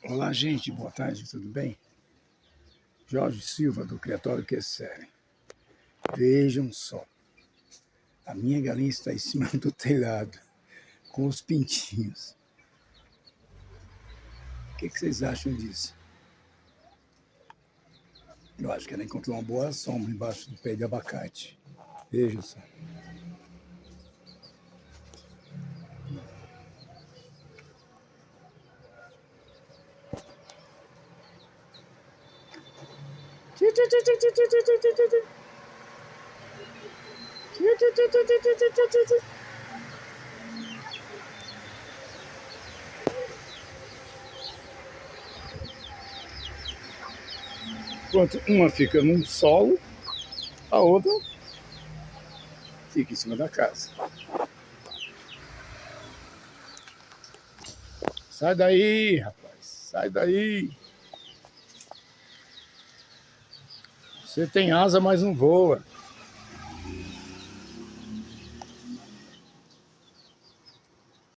Olá, gente, boa tarde, tudo bem? Jorge Silva, do Criatório Quercério. Vejam só, a minha galinha está em cima do telhado, com os pintinhos. O que vocês acham disso? Eu acho que ela encontrou uma boa sombra embaixo do pé de abacate. Vejam só. Enquanto uma fica num solo, a outra fica em cima da casa. Sai daí, rapaz, sai daí. Você tem asa, mas não voa.